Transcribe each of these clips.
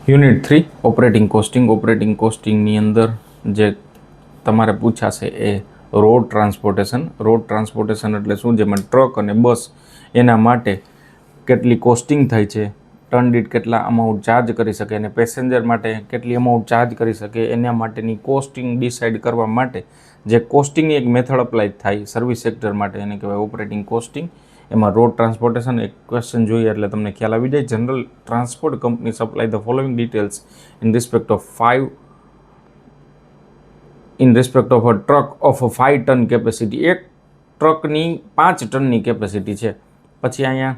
Unit 3 operating costing. Operating કોસ્ટિંગની અંદર જે તમારે પૂછાશે એ રોડ ટ્રાન્સપોર્ટેશન. રોડ ટ્રાન્સપોર્ટેશન એટલે શું? જેમાં ટ્રક અને બસ એના માટે કેટલી કોસ્ટિંગ થાય છે, ટન દીઠ કેટલા અમાઉન્ટ ચાર્જ કરી શકે અને પેસેન્જર માટે કેટલી અમાઉન્ટ ચાર્જ કરી શકે, એના માટેની કોસ્ટિંગ ડિસાઇડ કરવા માટે જે કોસ્ટિંગની એક મેથડ અપ્લાય થાય સર્વિસ સેક્ટર માટે એને કહેવાય ઓપરેટિંગ કોસ્ટિંગ. એમાં રોડ ટ્રાન્સપોર્ટેશન એક ક્વેશ્ચન જોઈએ એટલે તમને ખ્યાલ આવી જાય. General transport company supply the following details in respect of a truck of 5 ton capacity. એક ટ્રકની 5 ટનની કેપેસિટી છે. પછી અહીંયા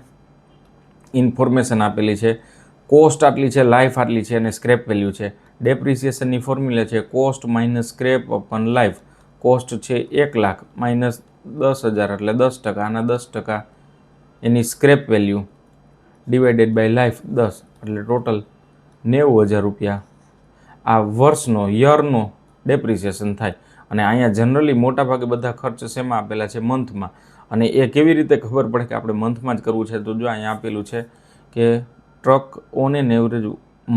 ઇન્ફોર્મેશન આપેલી છે. કોસ્ટ આટલી છે, લાઈફ આટલી છે અને સ્ક્રેપ વેલ્યુ છે. ડેપ્રિસિએશનની ફોર્મ્યુલા છે cost minus scrap upon life. Cost છે 1 લાખ માઇનસ 10,000 એટલે 10%. આના 10% એની scrap value divided by life 10 એટલે ટોટલ 90,000 રૂપિયા આ વર્ષનો યરનો ડેપ્રિસિએશન થાય. અને અહીંયા જનરલી મોટાભાગે બધા ખર્ચ શેમાં આપેલા છે? મંથમાં. અને એ કેવી રીતે ખબર પડે કે આપણે મંથમાં જ કરવું છે? તો જો અહીંયા આપેલું છે કે ટ્રક ઓન એન એવરેજ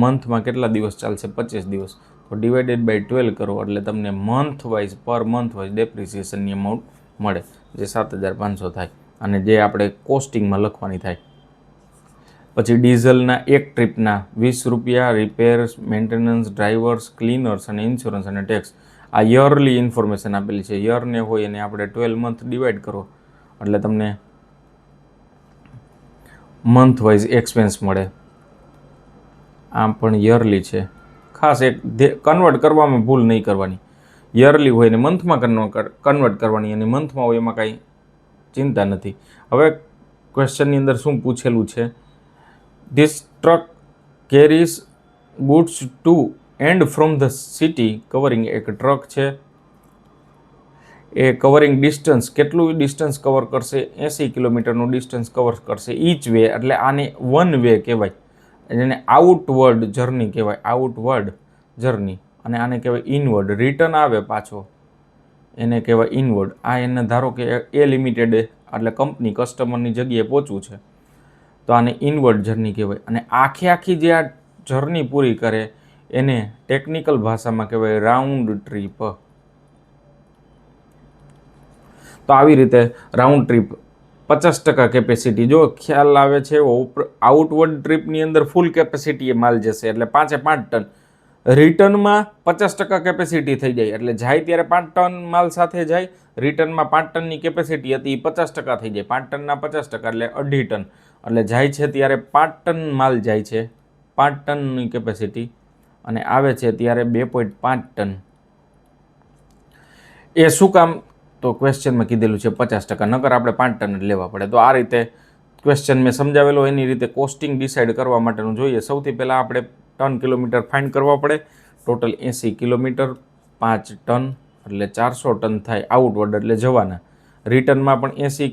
મંથમાં કેટલા દિવસ ચાલશે? 25 દિવસ. તો ડિવાઇડેડ બાય 12 કરો એટલે તમને મંથ વાઇઝ પર મંથ વાઇઝ ડેપ્રિસિએશનની અમાઉન્ટ મળે જે 7,500 થાય અને જે આપણે કોસ્ટિંગમાં લખવાની થાય. પછી ડીઝલના એક ટ્રીપના 20 રૂપિયા, રિપેર્સ, મેન્ટેનન્સ, ડ્રાઈવર્સ, ક્લીનર્સ અને ઇન્સ્યોરન્સ અને ટેક્સ. આ યરલી ઇન્ફોર્મેશન આપેલી છે. યરને હોય એને આપણે 12 મંથ ડિવાઈડ કરો એટલે તમને મંથ વાઇઝ એક્સપેન્સ મળે. આમ પણ યરલી છે. ખાસ એક કન્વર્ટ કરવામાં ભૂલ નહીં કરવાની. યરલી હોય ને મંથમાં કન્વર્ટ કરવાની અને મંથમાં હોય એમાં કાંઈ ચિંતા નથી. હવે ક્વેશ્ચનની અંદર શું પૂછેલું છે? This truck carries goods to and from the city covering. એક ટ્રક છે એ કવરિંગ ડિસ્ટન્સ કેટલું ડિસ્ટન્સ કવર કરશે? 80 કિલોમીટરનું ડિસ્ટન્સ કવર કરશે ઈચ વે. એટલે આને વન વે કહેવાય. જેને આઉટવર્ડ જર્ની કહેવાય. Outward journey. અને આને કહેવાય ઇનવર્ડ. રિટર્ન આવે પાછો એને કહેવાય ઇનવર્ડ. આ એને ધારો કે એ લિમિટેડ એટલે કંપની કસ્ટમરની જગ્યાએ પહોંચવું છે તો આને ઇનવર્ડ જર્ની કહેવાય. અને આખી જે આ જર્ની પૂરી કરે એને ટેકનિકલ ભાષામાં કહેવાય રાઉન્ડ ટ્રીપ. તો આવી રીતે રાઉન્ડ ટ્રીપ 50% કેપેસિટી. જો ખ્યાલ આવે છે આઉટવર્ડ ટ્રીપની અંદર ફૂલ કેપેસિટી એ માલ જશે એટલે 5 ટન. રિટર્નમાં 50% કેપેસિટી થઈ જાય એટલે જાય ત્યારે 5 ટન માલ સાથે જાય. રિટર્નમાં 5 ટનની કેપેસિટી હતી એ 50% થઈ જાય. 5 ટનના 50% એટલે 2.5 ટન. એટલે જાય છે ત્યારે 5 ટન માલ જાય છે, 5 ટનની કેપેસિટી, અને આવે છે ત્યારે 2.5 ટન. એ શું કામ? તો ક્વેશ્ચનમાં કીધેલું છે 50%. નકર આપણે 5 ટન જ લેવા પડે. તો આ રીતે ક્વેશ્ચન મેં સમજાવેલો એની રીતે કોસ્ટિંગ ડિસાઇડ કરવા માટેનું જોઈએ. સૌથી પહેલાં આપણે ટન કિલોમીટર ફાઇન્ડ કરવા પડે. ટોટલ 80 કિલોમીટર 5 ટન એટલે 400 ટન થાય આઉટવર્ડ એટલે જવાના. રિટર્નમાં પણ 80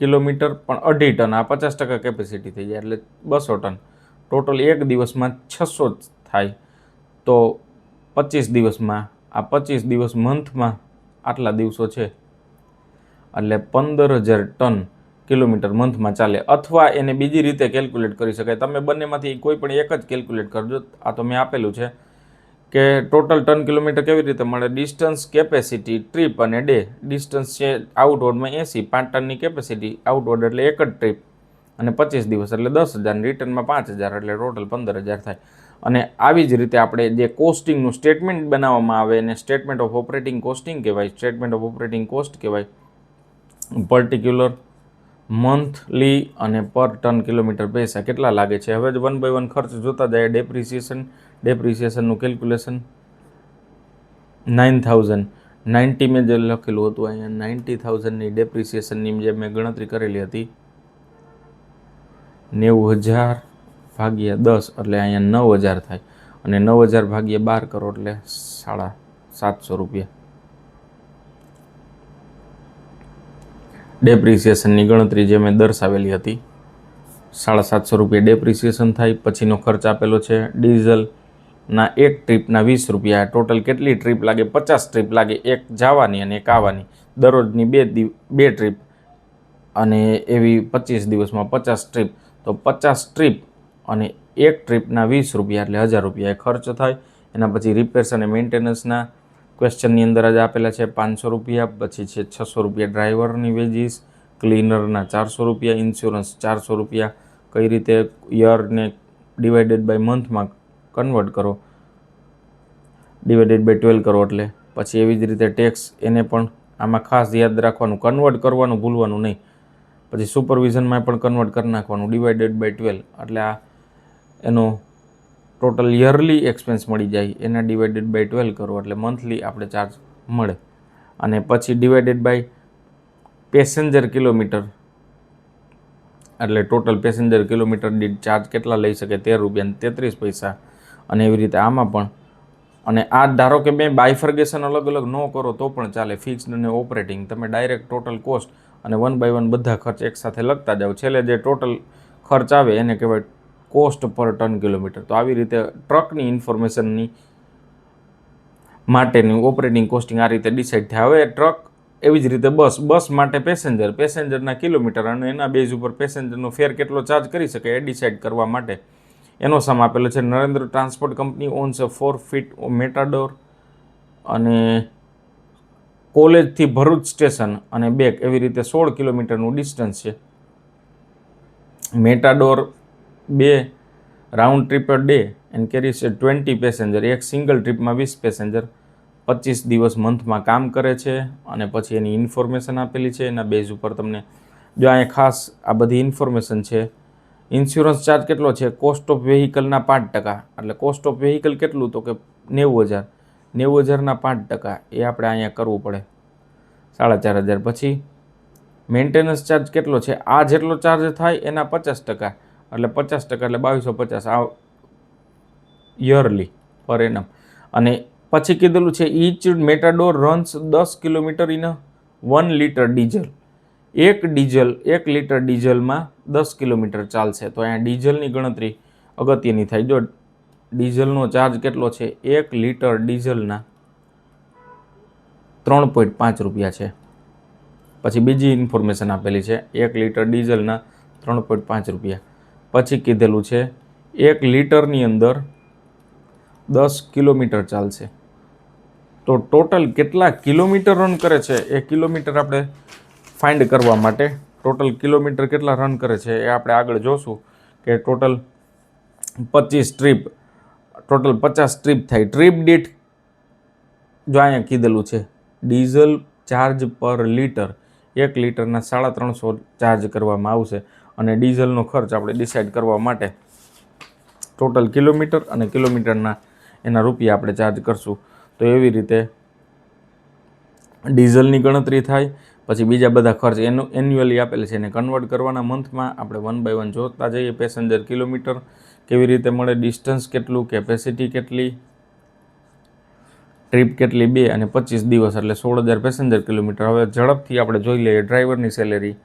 કિલોમીટર પણ 2.5 ટન. આ 50% કેપેસિટી થઈ જાય એટલે 200 ટન. ટોટલ એક દિવસમાં 600 થાય. તો 25 દિવસમાં આ 25 દિવસ મંથમાં આટલા દિવસો છે એટલે 15,000 ટન કિલોમીટર મંથમાં ચાલે. અથવા એને બીજી રીતે કેલ્ક્યુલેટ કરી શકાય. તમે બંનેમાંથી કોઈ પણ એક જ કેલ્ક્યુલેટ કરજો. આ તો મેં આપેલું છે કે ટોટલ ટન કિલોમીટર કેવી રીતે મળે? ડિસ્ટન્સ, કેપેસિટી, ટ્રીપ અને ડે. ડિસ્ટન્સ છે આઉટવર્ડમાં 80, 5 ટનની કેપેસિટી આઉટવર્ડ એટલે એક જ ટ્રીપ, અને 25 દિવસ એટલે 10,000, રિટર્નમાં 5,000 એટલે ટોટલ 15,000 થાય. અને આવી જ રીતે આપણે જે કોસ્ટિંગનું સ્ટેટમેન્ટ બનાવવામાં આવે એને સ્ટેટમેન્ટ ઓફ ઓપરેટિંગ કોસ્ટિંગ કહેવાય. સ્ટેટમેન્ટ ઓફ ઓપરેટિંગ કોસ્ટ કહેવાય. પર્ટિક્યુલર, મંથલી અને પર ટન કિલોમીટર પૈસા કેટલા લાગે છે. હવે જ 1 by 1 ખર્ચ જોતા જાય. ડેપ્રિસિએશનનું કેલ્ક્યુલેશન 9,090 મેં જે લખેલું હતું અહીંયા 90,000ની ડેપ્રિસિએશનની જે મેં ગણતરી કરેલી હતી 90,000 ભાગ્યા 10 એટલે અહીંયા 9,000 થાય. અને 9,000 ભાગ્યા 12 કરો એટલે 750 રૂપિયા ડેપ્રિસિએશનની ગણતરી જે મેં દર્શાવેલી હતી. 750 રૂપિયા ડેપ્રિસિએશન થાય. પછીનો ખર્ચ આપેલો છે ડીઝલના એક ટ્રીપના 20 રૂપિયા. ટોટલ કેટલી ટ્રીપ લાગે? 50 ટ્રીપ લાગે. એક જવાની અને એક આવવાની. દરરોજની બે ટ્રીપ અને એવી 25 દિવસમાં 50 ટ્રીપ. તો 50 ટ્રીપ અને એક ટ્રીપના 20 રૂપિયા એટલે 1000 રૂપિયા એ ખર્ચ થાય. એના પછી રિપેર્સ અને મેન્ટેનન્સના ક્વેશ્ચનની અંદર જ આપેલા છે 500 રૂપિયા, પછી છે 600 રૂપિયા ડ્રાઈવરની વેજીસ, ક્લીનરના 400 રૂપિયા, ઇન્સ્યોરન્સ 400 રૂપિયા. કઈ રીતે યરને ડિવાઇડેડ બાય મંથમાં કન્વર્ટ કરો, ડિવાઇડેડ બાય 12 કરો એટલે. પછી એવી જ રીતે ટેક્સ, એને પણ આમાં ખાસ યાદ રાખવાનું, કન્વર્ટ કરવાનું ભૂલવાનું નહીં. પછી સુપરવિઝનમાં પણ કન્વર્ટ કરી નાખવાનું ડિવાઇડેડ બાય 12, એટલે આ એનો ટોટલ યરલી એક્સપેન્સ મળી જાય. એના ડિવાઇડેડ બાય 12 કરો એટલે મંથલી આપણે ચાર્જ મળે. અને પછી ડિવાઇડેડ બાય પેસેન્જર કિલોમીટર, એટલે ટોટલ પેસેન્જર કિલોમીટર દીઠ ચાર્જ કેટલા લઈ શકે, 13 રૂપિયા 33 પૈસા. અને એવી રીતે આમાં પણ. અને આ ધારો કે મેં બાયફર્ગેશન અલગ અલગ ન કરો તો પણ ચાલે, ફિક્સ્ડ અને ઓપરેટિંગ. તમે ડાયરેક્ટ ટોટલ કોસ્ટ અને 1 બાય 1 બધા ખર્ચ એકસાથે લખતા જાઓ. છેલ્લે જે ટોટલ ખર્ચ આવે એને કહેવાય કોસ્ટ પર ટન કિલોમીટર. તો આવી રીતે ટ્રકની ઇન્ફોર્મેશનની માટેની ઓપરેટિંગ કોસ્ટિંગ આ રીતે ડિસાઇડ થાય. હવે ટ્રક, એવી જ રીતે બસ માટે પેસેન્જરના કિલોમીટર અને એના બેઝ ઉપર પેસેન્જરનો ફેર કેટલો ચાર્જ કરી શકે એ ડિસાઇડ કરવા માટે એનો સમ આપેલો છે. Narendra transport company owns 4 feet matador, અને કોલેજથી ભરૂચ સ્ટેશન અને બેક એવી રીતે 16 કિલોમીટરનું ડિસ્ટન્સ છે. Matador 2 round trip per day and carries 20 passenger, એક સિંગલ ટ્રીપમાં 20 પેસેન્જર, 25 દિવસ મંથમાં કામ કરે છે. અને પછી એની ઇન્ફોર્મેશન આપેલી છે. એના બેઝ ઉપર તમને જો અહીંયા ખાસ આ બધી ઇન્ફોર્મેશન છે. ઇન્સ્યોરન્સ ચાર્જ કેટલો છે, કોસ્ટ ઓફ વેહિકલના 5%, એટલે કોસ્ટ ઓફ વેહિકલ કેટલું તો કે 90,000, 90,000ના 5% એ આપણે અહીંયા કરવું પડે 4,500. પછી મેન્ટેનન્સ ચાર્જ કેટલો છે, આ જેટલો ચાર્જ થાય એના 50%, એટલે 50% એટલે 2250 આ યરલી પર એનમ. અને પછી કીધેલું છે each matador runs 10 kilometre in 1 litre diesel. 1 litre ડીઝલમાં 10 કિલોમીટર ચાલશે. તો અહીંયા ડીઝલની ગણતરી અગત્યની થાય. જો ડીઝલનો ચાર્જ કેટલો છે, 1 લીટર ડીઝલના 3.5 રૂપિયા છે. પછી બીજી ઇન્ફોર્મેશન આપેલી છે 1 લીટર ડીઝલના 3.5 રૂપિયા. પછી કીધેલું છે 1 લીટરની અંદર 10 કિલોમીટર ચાલશે. તો ટોટલ કેટલા કિલોમીટર રન કરે છે એ કિલોમીટર આપણે ફાઇન્ડ કરવા માટે ટોટલ કિલોમીટર કેટલા રન કરે છે એ આપણે આગળ જોશું. કે ટોટલ 25 ટ્રીપ, ટોટલ 50 ટ્રીપ થાય. ટ્રીપ દીઠ જો અહીંયા કીધેલું છે ડીઝલ ચાર્જ પર લીટર 1 લીટરના 350 ચાર્જ કરવામાં આવશે. અને ડીઝલનો ખર્ચ આપણે ડિસાઇડ કરવા માટે ટોટલ કિલોમીટર અને કિલોમીટરના એના રૂપિયા આપણે ચાર્જ કરશું. તો એવી રીતે ડીઝલની ગણતરી થાય. પછી બીજા બધા ખર્ચ એન્યુઅલી આપેલ છે એને કન્વર્ટ કરવાના મંથમાં આપણે 1 બાય 1 જોતા જઈએ. પેસેન્જર કિલોમીટર કેવી રીતે મળે, ડિસ્ટન્સ કેટલું, કેપેસિટી કેટલી, ટ્રીપ કેટલી 2 અને 25 દિવસ એટલે 16,000 પેસેન્જર કિલોમીટર. હવે ઝડપથી આપણે જોઈ લઈએ ડ્રાઈવરની સેલેરી.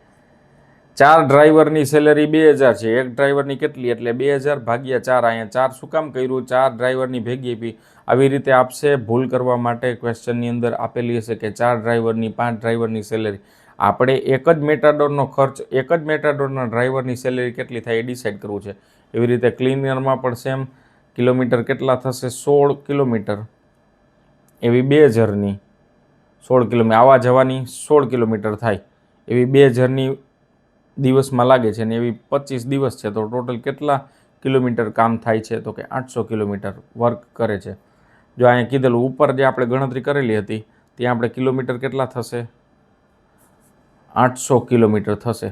4 ડ્રાઈવરની સેલેરી 2,000 છે. એક ડ્રાઈવરની કેટલી એટલે 2,000 ભાગ્યા 4. અહીંયા 4 શું કામ કર્યું, 4 ડ્રાઈવરની ભેગી આપી. આવી રીતે આપશે ભૂલ કરવા માટે. ક્વેશ્ચનની અંદર આપેલી હશે કે 4 ડ્રાઈવરની 5 ડ્રાઈવરની સેલેરી. આપણે એક જ મેટાડોરનો ખર્ચ, એક જ મેટાડોરના ડ્રાઈવરની સેલેરી કેટલી થાય એ ડિસાઇડ કરવું છે. એવી રીતે ક્લીનરમાં પણ સેમ. કિલોમીટર કેટલા થશે, 16 કિલોમીટર, એવી 2,000ની 16 કિલોમીટર આવવા જવાની 16 કિલોમીટર થાય. એવી 2,000ની દિવસમાં લાગે છે ને એવી 25 દિવસ છે. તો ટોટલ કેટલા કિલોમીટર કામ થાય છે તો કે 800 કિલોમીટર વર્ક કરે છે. જો અહીંયા કીધેલું ઉપર જે આપણે ગણતરી કરેલી હતી ત્યાં આપણે કિલોમીટર કેટલા થશે, 800 કિલોમીટર થશે.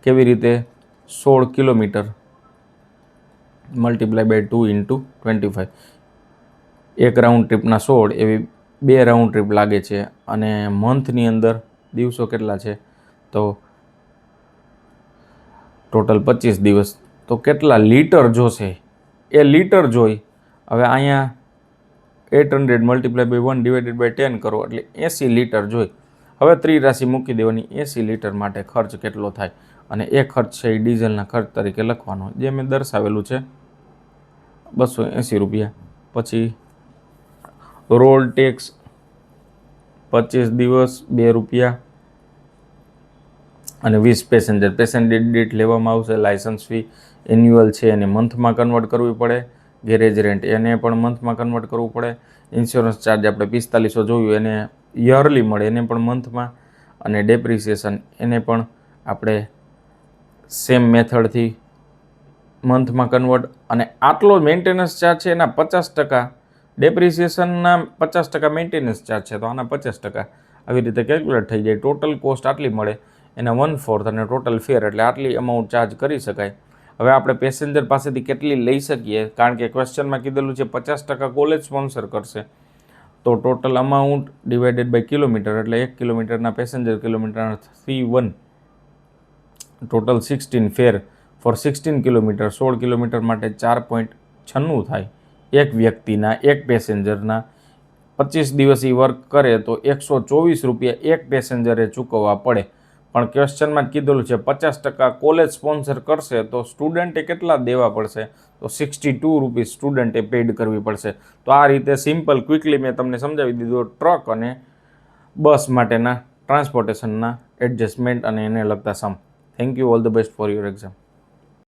કેવી રીતે, 16 કિલોમીટર મલ્ટીપ્લાય બાય 2 ઇન્ટુ 25. એક રાઉન્ડ ટ્રીપના 16 એવી 2 રાઉન્ડ ટ્રીપ લાગે છે. અને મંથની અંદર દિવસો કેટલા છે તો ટોટલ 25 દિવસ. તો કેટલા લીટર જોશે એ લીટર જોઈ. હવે અહીંયા 800 મલ્ટીપ્લાય બાય 1 ડિવાઇડેડ બાય 10 કરો એટલે 80 લીટર જોઈ. હવે ત્રિરાશિ મૂકી દેવાની, 80 લીટર માટે ખર્ચ કેટલો થાય. અને એ ખર્ચ છે એ ડીઝલના ખર્ચ તરીકે લખવાનો, જે મેં દર્શાવેલું છે 280 રૂપિયા. પછી રોડ ટેક્સ 25 દિવસ 2 રૂપિયા. અને 20 પેસેન્જર દીઠ લેવામાં આવશે. લાયસન્સ ફી એન્યુઅલ છે એને મંથમાં કન્વર્ટ કરવી પડે. ગેરેજ રેન્ટ એને પણ મંથમાં કન્વર્ટ કરવું પડે. ઇન્સ્યોરન્સ ચાર્જ આપણે 4500 જોયું એને યરલી મળે એને પણ મંથમાં. અને ડેપ્રિસિએશન એને પણ આપણે સેમ મેથડથી મંથમાં કન્વર્ટ. અને આટલો મેન્ટેનન્સ ચાર્જ છે એના 50%, ડેપ્રિસિએશનના 50%, મેન્ટેનન્સ ચાર્જ છે તો આના 50%. આવી રીતે કેલ્ક્યુલેટ થઈ જાય. ટોટલ કોસ્ટ આટલી મળે, એના 1/4 અને ટોટલ ફેર એટલે આટલી અમાઉન્ટ ચાર્જ કરી શકાય. હવે આપણે પેસેન્જર પાસેથી કેટલી લઈ શકીએ, કારણ કે ક્વેશ્ચનમાં કીધેલું છે 50% કોલેજ સ્પોન્સર કરશે. તો total amount divided by kilometre એટલે 1 કિલોમીટરના પેસેન્જર કિલોમીટરના 3/1, total 16 fare for 16 kilometre. 16 kilometre માટે 4.96 થાય એક વ્યક્તિના, એક પેસેન્જરના. 25 દિવસ એ વર્ક કરે તો 124 રૂપિયા એક પેસેન્જરે ચૂકવવા પડે. પણ ક્વેશ્ચનમાં જ કીધેલું છે 50% કોલેજ સ્પોન્સર કરશે તો સ્ટુડન્ટે કેટલા દેવા પડશે, તો 62 રૂપીસ સ્ટુડન્ટે પેડ કરવી પડશે. તો આ રીતે સિમ્પલ ક્વિકલી મેં તમને સમજાવી દીધું ટ્રક અને બસ માટેના ટ્રાન્સપોર્ટેશનના એડજસ્ટમેન્ટ અને એને લગતા sum. Thank you. All the best for your exam.